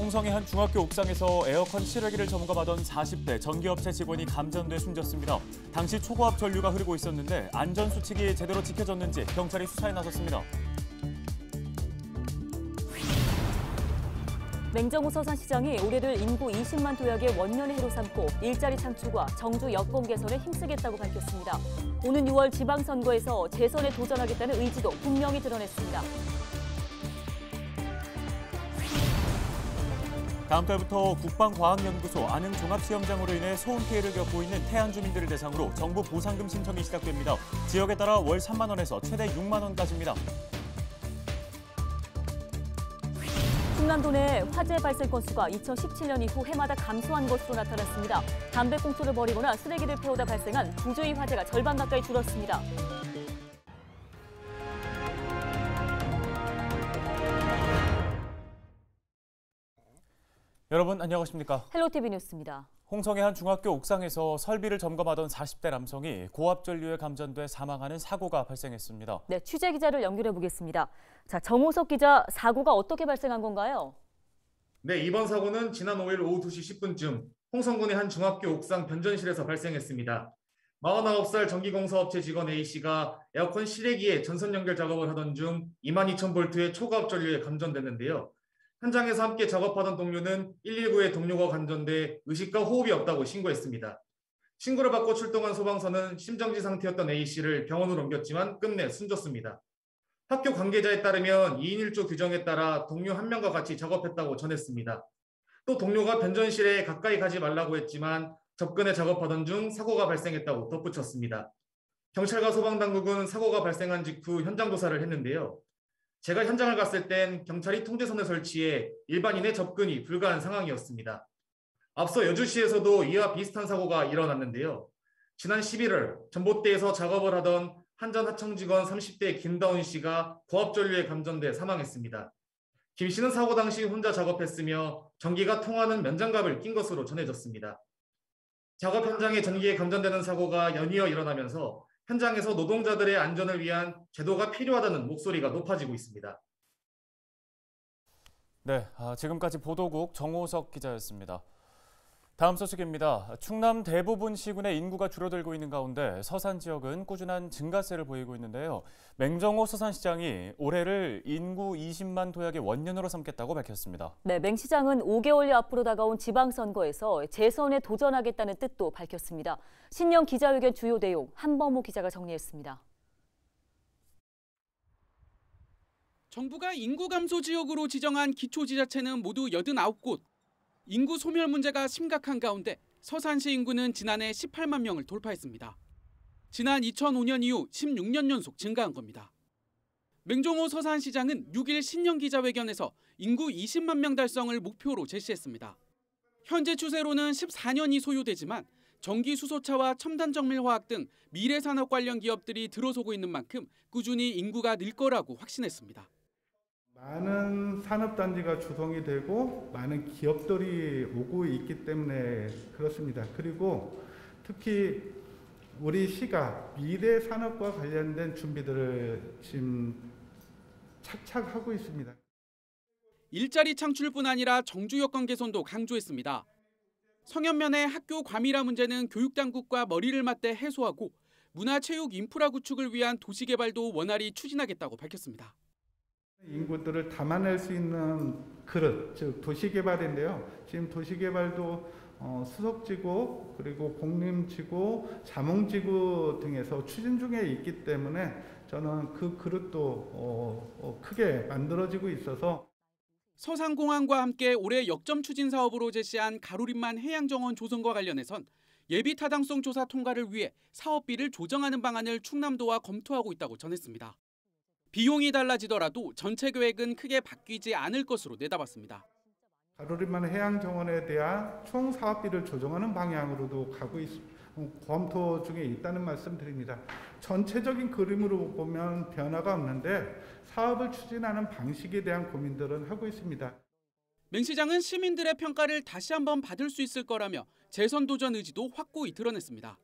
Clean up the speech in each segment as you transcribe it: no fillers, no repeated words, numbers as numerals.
홍성의 한 중학교 옥상에서 에어컨 실외기를 점검하던 40대 전기업체 직원이 감전돼 숨졌습니다. 당시 초고압 전류가 흐르고 있었는데 안전수칙이 제대로 지켜졌는지 경찰이 수사에 나섰습니다. 맹정호 서산시장이 올해를 인구 20만 도약의 원년의 해로 삼고 일자리 창출과 정주 여건 개선에 힘쓰겠다고 밝혔습니다. 오는 6월 지방선거에서 재선에 도전하겠다는 의지도 분명히 드러냈습니다. 다음 달부터 국방과학연구소 안흥종합시험장으로 인해 소음 피해를 겪고 있는 태안 주민들을 대상으로 정부 보상금 신청이 시작됩니다. 지역에 따라 월 3만 원에서 최대 6만 원까지입니다. 충남도 내 화재 발생 건수가 2017년 이후 해마다 감소한 것으로 나타났습니다. 담배꽁초를 버리거나 쓰레기를 태우다 발생한 부주의 화재가 절반 가까이 줄었습니다. 여러분 안녕하십니까? 헬로티비 뉴스입니다. 홍성의 한 중학교 옥상에서 설비를 점검하던 40대 남성이 고압 전류에 감전돼 사망하는 사고가 발생했습니다. 네, 취재 기자를 연결해 보겠습니다. 자, 정호석 기자, 사고가 어떻게 발생한 건가요? 네, 이번 사고는 지난 5일 오후 2시 10분쯤 홍성군의 한 중학교 옥상 변전실에서 발생했습니다. 49살 전기공사업체 직원 A씨가 에어컨 실외기에 전선 연결 작업을 하던 중 22,000볼트의 초고압 전류에 감전됐는데요. 현장에서 함께 작업하던 동료는 119에 동료가 감전돼 의식과 호흡이 없다고 신고했습니다. 신고를 받고 출동한 소방서는 심정지 상태였던 A씨를 병원으로 옮겼지만 끝내 숨졌습니다. 학교 관계자에 따르면 2인 1조 규정에 따라 동료 한 명과 같이 작업했다고 전했습니다. 또 동료가 변전실에 가까이 가지 말라고 했지만 접근해 작업하던 중 사고가 발생했다고 덧붙였습니다. 경찰과 소방당국은 사고가 발생한 직후 현장 조사를 했는데요. 제가 현장을 갔을 땐 경찰이 통제선을 설치해 일반인의 접근이 불가한 상황이었습니다. 앞서 여주시에서도 이와 비슷한 사고가 일어났는데요. 지난 11월 전봇대에서 작업을 하던 한전 하청 직원 30대 김다운 씨가 고압 전류에 감전돼 사망했습니다. 김 씨는 사고 당시 혼자 작업했으며 전기가 통하는 면장갑을 낀 것으로 전해졌습니다. 작업 현장에 전기에 감전되는 사고가 연이어 일어나면서 현장에서 노동자들의 안전을 위한 제도가 필요하다는 목소리가 높아지고 있습니다. 네, 지금까지 보도국 정호석 기자였습니다. 다음 소식입니다. 충남 대부분 시군의 인구가 줄어들고 있는 가운데 서산 지역은 꾸준한 증가세를 보이고 있는데요. 맹정호 서산시장이 올해를 인구 20만 도약의 원년으로 삼겠다고 밝혔습니다. 네, 맹 시장은 5개월여 앞으로 다가온 지방선거에서 재선에 도전하겠다는 뜻도 밝혔습니다. 신년 기자회견 주요 내용 한범호 기자가 정리했습니다. 정부가 인구 감소 지역으로 지정한 기초지자체는 모두 89곳. 인구 소멸 문제가 심각한 가운데 서산시 인구는 지난해 18만 명을 돌파했습니다. 지난 2005년 이후 16년 연속 증가한 겁니다. 맹정호 서산시장은 6일 신년 기자회견에서 인구 20만 명 달성을 목표로 제시했습니다. 현재 추세로는 14년이 소요되지만 전기 수소차와 첨단 정밀화학 등 미래 산업 관련 기업들이 들어서고 있는 만큼 꾸준히 인구가 늘 거라고 확신했습니다. 많은 산업단지가 조성이 되고 많은 기업들이 오고 있기 때문에 그렇습니다. 그리고 특히 우리 시가 미래 산업과 관련된 준비들을 지금 착착 하고 있습니다. 일자리 창출뿐 아니라 정주 여건 개선도 강조했습니다. 성현면의 학교 과밀화 문제는 교육당국과 머리를 맞대 해소하고 문화체육 인프라 구축을 위한 도시개발도 원활히 추진하겠다고 밝혔습니다. 인구들을 담아낼 수 있는 그릇, 즉 도시개발인데요. 지금 도시개발도 수석지구, 그리고 공림지구, 자몽지구 등에서 추진 중에 있기 때문에 저는 그 그릇도 크게 만들어지고 있어서 서산공항과 함께 올해 역점 추진 사업으로 제시한 가로림만 해양정원 조성과 관련해선 예비 타당성 조사 통과를 위해 사업비를 조정하는 방안을 충남도와 검토하고 있다고 전했습니다. 비용이 달라지더라도 전체 계획은 크게 바뀌지 않을 것으로 내다봤습니다. 가로림만 해양정원에 대한 총 사업비를 조정하는 방향으로도 검토 중에 있다는 말씀드립니다. 전체적인 그림으로 보면 변화가 없는데 사업을 추진하는 방식에 대한 고민들은 하고 있습니다. 맹 시장은 시민들의 평가를 다시 한번 받을 수 있을 거라며 재선 도전 의지도 확고히 드러냈습니다.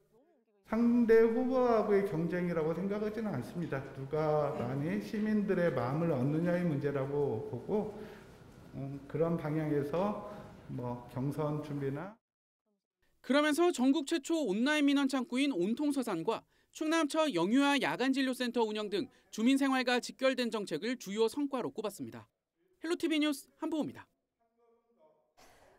상대 후보하고의 경쟁이라고 생각하지는 않습니다. 누가 많이 시민들의 마음을 얻느냐의 문제라고 보고 그런 방향에서 경선 준비나 그러면서 전국 최초 온라인 민원 창구인 온통서산과 충남처 영유아 야간진료센터 운영 등 주민생활과 직결된 정책을 주요 성과로 꼽았습니다. 헬로티비 뉴스 한보호입니다.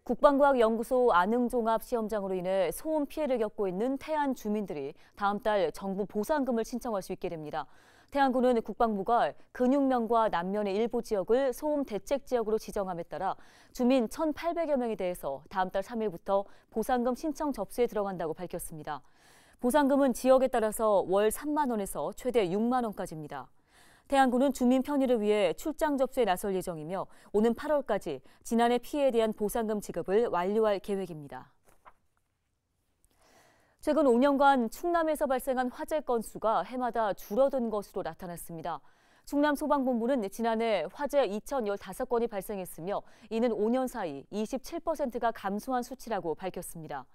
국방과학연구소 안흥종합시험장으로 인해 소음 피해를 겪고 있는 태안 주민들이 다음 달 정부 보상금을 신청할 수 있게 됩니다. 태안군은 국방부가 근육면과 남면의 일부 지역을 소음 대책 지역으로 지정함에 따라 주민 1,800여 명에 대해서 다음 달 3일부터 보상금 신청 접수에 들어간다고 밝혔습니다. 보상금은 지역에 따라서 월 3만 원에서 최대 6만 원까지입니다. 태안군은 주민 편의를 위해 출장 접수에 나설 예정이며 오는 8월까지 지난해 피해에 대한 보상금 지급을 완료할 계획입니다. 최근 5년간 충남에서 발생한 화재 건수가 해마다 줄어든 것으로 나타났습니다. 충남소방본부는 지난해 화재 2,015건이 발생했으며 이는 5년 사이 27%가 감소한 수치라고 밝혔습니다.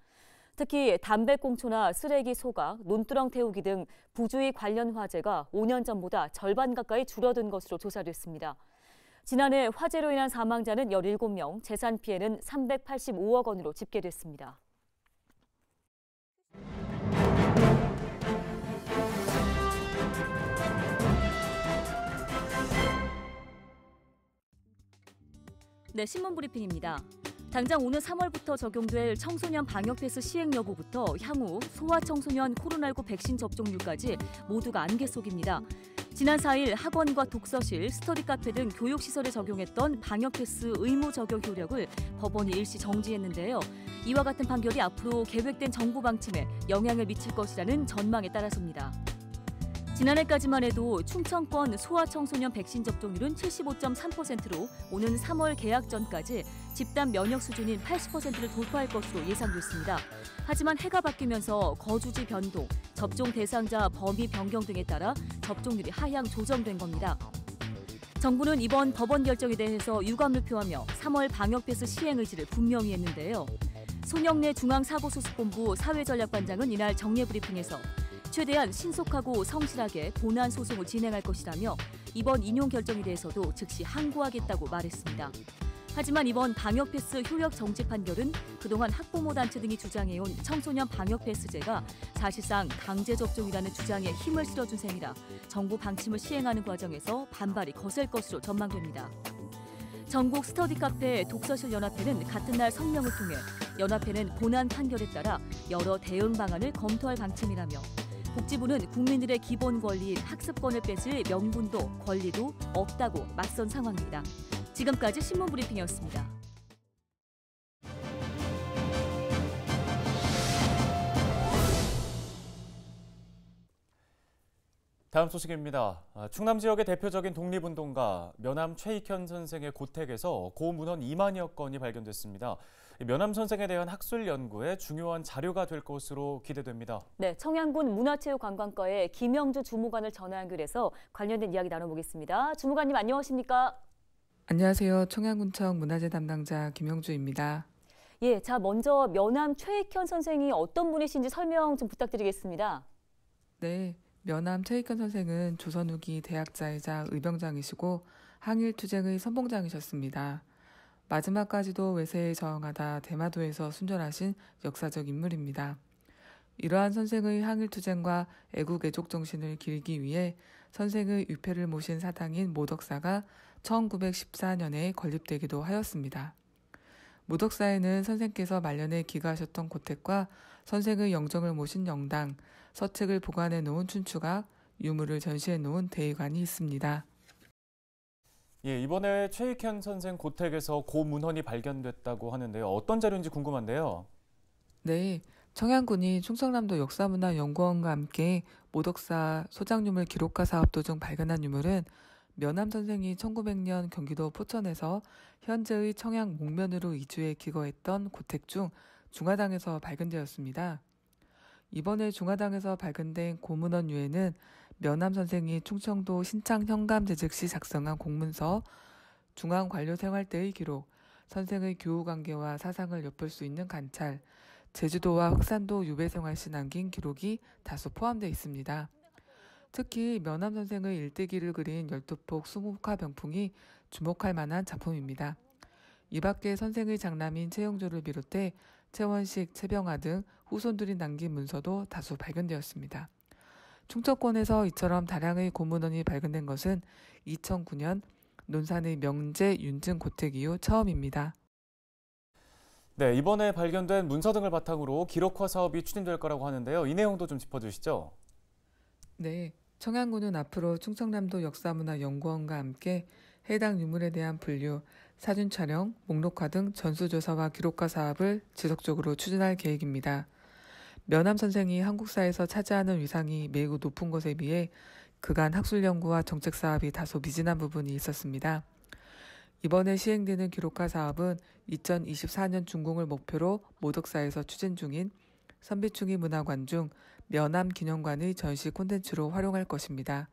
특히 담배꽁초나 쓰레기 소각, 논두렁 태우기 등 부주의 관련 화재가 5년 전보다 절반 가까이 줄어든 것으로 조사됐습니다. 지난해 화재로 인한 사망자는 17명, 재산 피해는 385억 원으로 집계됐습니다. 네, 신문 브리핑입니다. 당장 오는 3월부터 적용될 청소년 방역 패스 시행 여부부터 향후 소아청소년 코로나19 백신 접종률까지 모두가 안개 속입니다. 지난 4일 학원과 독서실, 스터디 카페 등 교육시설에 적용했던 방역 패스 의무 적용 효력을 법원이 일시 정지했는데요. 이와 같은 판결이 앞으로 계획된 정부 방침에 영향을 미칠 것이라는 전망에 따라서입니다. 지난해까지만 해도 충청권 소아청소년 백신 접종률은 75.3%로 오는 3월 개학 전까지 집단 면역 수준인 80%를 돌파할 것으로 예상됐습니다. 하지만 해가 바뀌면서 거주지 변동, 접종 대상자 범위 변경 등에 따라 접종률이 하향 조정된 겁니다. 정부는 이번 법원 결정에 대해서 유감을 표하며 3월 방역 패스 시행 의지를 분명히 했는데요. 손영래 중앙사고수습본부 사회전략반장은 이날 정례 브리핑에서 최대한 신속하고 성실하게 본안 소송을 진행할 것이라며 이번 인용 결정에 대해서도 즉시 항고하겠다고 말했습니다. 하지만 이번 방역 패스 효력 정지 판결은 그동안 학부모 단체 등이 주장해온 청소년 방역 패스제가 사실상 강제 접종이라는 주장에 힘을 실어준 셈이라 정부 방침을 시행하는 과정에서 반발이 거셀 것으로 전망됩니다. 전국 스터디 카페 독서실 연합회는 같은 날 성명을 통해 연합회는 본안 판결에 따라 여러 대응 방안을 검토할 방침이라며 복지부는 국민들의 기본 권리인 학습권을 뺏을 명분도 권리도 없다고 맞선 상황입니다. 지금까지 신문 브리핑이었습니다. 다음 소식입니다. 충남 지역의 대표적인 독립운동가 면함 최익현 선생의 고택에서 고문헌 2만여 건이 발견됐습니다. 면함 선생에 대한 학술 연구에 중요한 자료가 될 것으로 기대됩니다. 네, 청양군 문화체육관광과의 김영주 주무관을 전화 연결해서 관련된 이야기 나눠보겠습니다. 주무관님 안녕하십니까? 안녕하세요. 청양군청 문화재 담당자 김영주입니다. 예, 자 먼저 면함 최익현 선생이 어떤 분이신지 설명 좀 부탁드리겠습니다. 네, 면함 최익현 선생은 조선 후기 대학자이자 의병장이시고 항일투쟁의 선봉장이셨습니다. 마지막까지도 외세에 저항하다 대마도에서 순절하신 역사적 인물입니다. 이러한 선생의 항일투쟁과 애국애족 정신을 기리기 위해 선생의 위패를 모신 사당인 모덕사가 1914년에 건립되기도 하였습니다. 모덕사에는 선생께서 말년에 기가하셨던 고택과 선생의 영정을 모신 영당, 서책을 보관해 놓은 춘추각, 유물을 전시해 놓은 대의관이 있습니다. 예, 이번에 최익현 선생 고택에서 고문헌이 발견됐다고 하는데요. 어떤 자료인지 궁금한데요. 네, 청양군이 충청남도 역사문화연구원과 함께 모덕사 소장유물 기록가 사업 도중 발견한 유물은 면함 선생이 1900년 경기도 포천에서 현재의 청양 목면으로 이주해 기거했던 고택 중 중화당에서 발견되었습니다. 이번에 중화당에서 발견된 고문헌 유해는 면함 선생이 충청도 신창 현감 재직 시 작성한 공문서, 중앙 관료 생활 때의 기록, 선생의 교우 관계와 사상을 엿볼 수 있는 관찰, 제주도와 흑산도 유배 생활 시 남긴 기록이 다수 포함되어 있습니다. 특히 면함 선생의 일대기를 그린 12폭 수묵화 병풍이 주목할 만한 작품입니다. 이 밖에 선생의 장남인 최영조를 비롯해 최원식, 최병아 등 후손들이 남긴 문서도 다수 발견되었습니다. 충청권에서 이처럼 다량의 고문원이 발견된 것은 2009년 논산의 명제 윤증 고택 이후 처음입니다. 네, 이번에 발견된 문서 등을 바탕으로 기록화 사업이 추진될 거라고 하는데요. 이 내용도 좀 짚어주시죠. 네, 청양군은 앞으로 충청남도 역사문화연구원과 함께 해당 유물에 대한 분류, 사진 촬영, 목록화 등 전수조사와 기록화 사업을 지속적으로 추진할 계획입니다. 면함 선생이 한국사에서 차지하는 위상이 매우 높은 것에 비해 그간 학술 연구와 정책 사업이 다소 미진한 부분이 있었습니다. 이번에 시행되는 기록화 사업은 2024년 준공을 목표로 모덕사에서 추진 중인 선비충이 문화관 중 면함 기념관의 전시 콘텐츠로 활용할 것입니다.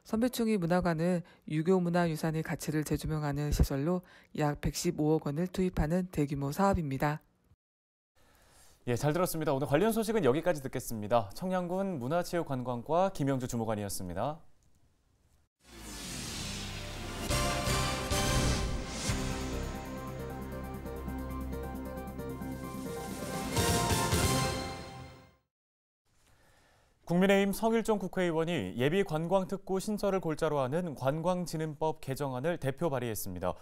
선비충이 문화관은 유교 문화유산의 가치를 재조명하는 시설로 약 115억 원을 투입하는 대규모 사업입니다. 예, 잘 들었습니다. 오늘 관련 소식은 여기까지 듣겠습니다. 청양군 문화체육관광과 김영주 주무관이었습니다. 국민의힘 성일종 국회의원이 예비 관광특구 신설을 골자로 하는 관광진흥법 개정안을 대표 발의했습니다.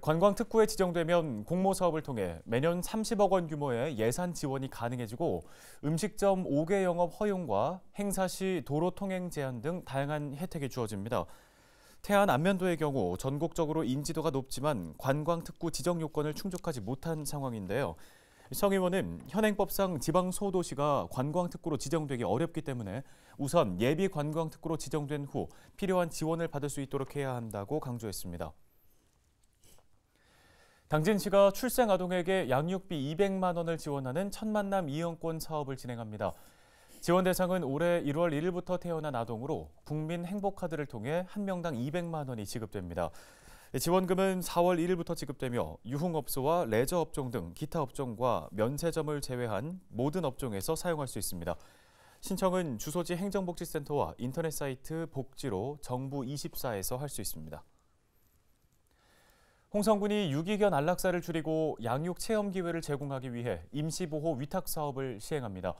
관광특구에 지정되면 공모사업을 통해 매년 30억 원 규모의 예산 지원이 가능해지고 음식점 5개 영업 허용과 행사 시 도로 통행 제한 등 다양한 혜택이 주어집니다. 태안 안면도의 경우 전국적으로 인지도가 높지만 관광특구 지정 요건을 충족하지 못한 상황인데요. 성 의원은 현행법상 지방 소도시가 관광특구로 지정되기 어렵기 때문에 우선 예비 관광특구로 지정된 후 필요한 지원을 받을 수 있도록 해야 한다고 강조했습니다. 당진시가 출생 아동에게 양육비 200만 원을 지원하는 첫 만남 이용권 사업을 진행합니다. 지원 대상은 올해 1월 1일부터 태어난 아동으로 국민행복카드를 통해 한 명당 200만 원이 지급됩니다. 지원금은 4월 1일부터 지급되며 유흥업소와 레저업종 등 기타 업종과 면세점을 제외한 모든 업종에서 사용할 수 있습니다. 신청은 주소지 행정복지센터와 인터넷 사이트 복지로 정부24에서 할 수 있습니다. 홍성군이 유기견 안락사를 줄이고 양육 체험 기회를 제공하기 위해 임시보호 위탁 사업을 시행합니다.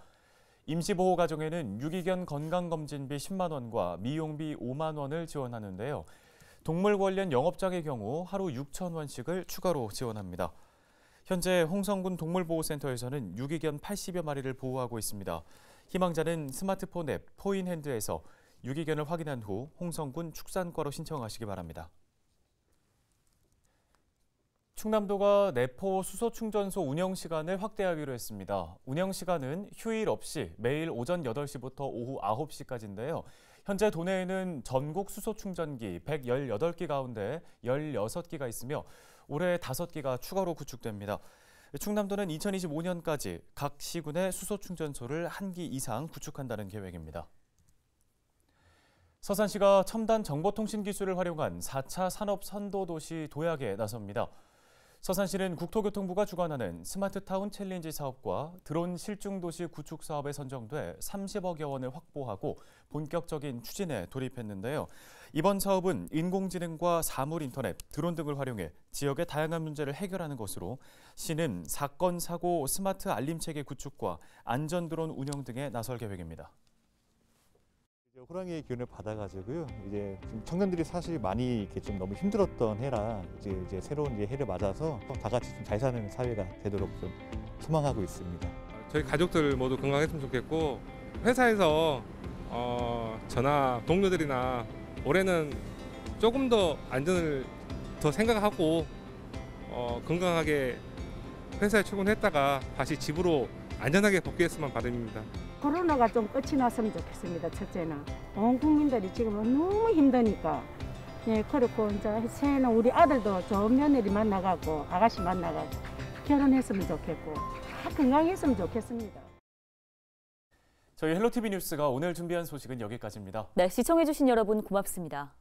임시보호 가정에는 유기견 건강검진비 10만 원과 미용비 5만 원을 지원하는데요. 동물 관련 영업장의 경우 하루 6천 원씩을 추가로 지원합니다. 현재 홍성군 동물보호센터에서는 유기견 80여 마리를 보호하고 있습니다. 희망자는 스마트폰 앱 포인핸드에서 유기견을 확인한 후 홍성군 축산과로 신청하시기 바랍니다. 충남도가 내포 수소충전소 운영시간을 확대하기로 했습니다. 운영시간은 휴일 없이 매일 오전 8시부터 오후 9시까지인데요. 현재 도내에는 전국 수소충전기 118기 가운데 16기가 있으며 올해 5기가 추가로 구축됩니다. 충남도는 2025년까지 각 시군의 수소충전소를 1기 이상 구축한다는 계획입니다. 서산시가 첨단 정보통신 기술을 활용한 4차 산업선도도시 도약에 나섭니다. 서산시는 국토교통부가 주관하는 스마트타운 챌린지 사업과 드론 실중도시 구축 사업에 선정돼 30억여 원을 확보하고 본격적인 추진에 돌입했는데요. 이번 사업은 인공지능과 사물인터넷, 드론 등을 활용해 지역의 다양한 문제를 해결하는 것으로 시는 사건, 사고, 스마트 알림체계 구축과 안전드론 운영 등에 나설 계획입니다. 호랑이의 기운을 받아가지고요. 이제 지금 청년들이 사실 많이 이렇게 좀 너무 힘들었던 해라 이제 새로운 해를 맞아서 다 같이 좀 잘 사는 사회가 되도록 좀 소망하고 있습니다. 저희 가족들 모두 건강했으면 좋겠고 회사에서 저나 동료들이나 올해는 조금 더 안전을 더 생각하고 건강하게 회사에 출근했다가 다시 집으로 안전하게 복귀했으면 바람입니다. 코로나가 좀 끝이 났으면 좋겠습니다. 첫째는 온 국민들이 지금 너무 힘드니까 그렇고 이제 새해는 우리 아들도 좋은 며느리 만나가고 아가씨 만나가고 결혼했으면 좋겠고 다 건강했으면 좋겠습니다. 저희 헬로티비 뉴스가 오늘 준비한 소식은 여기까지입니다. 네, 시청해주신 여러분 고맙습니다.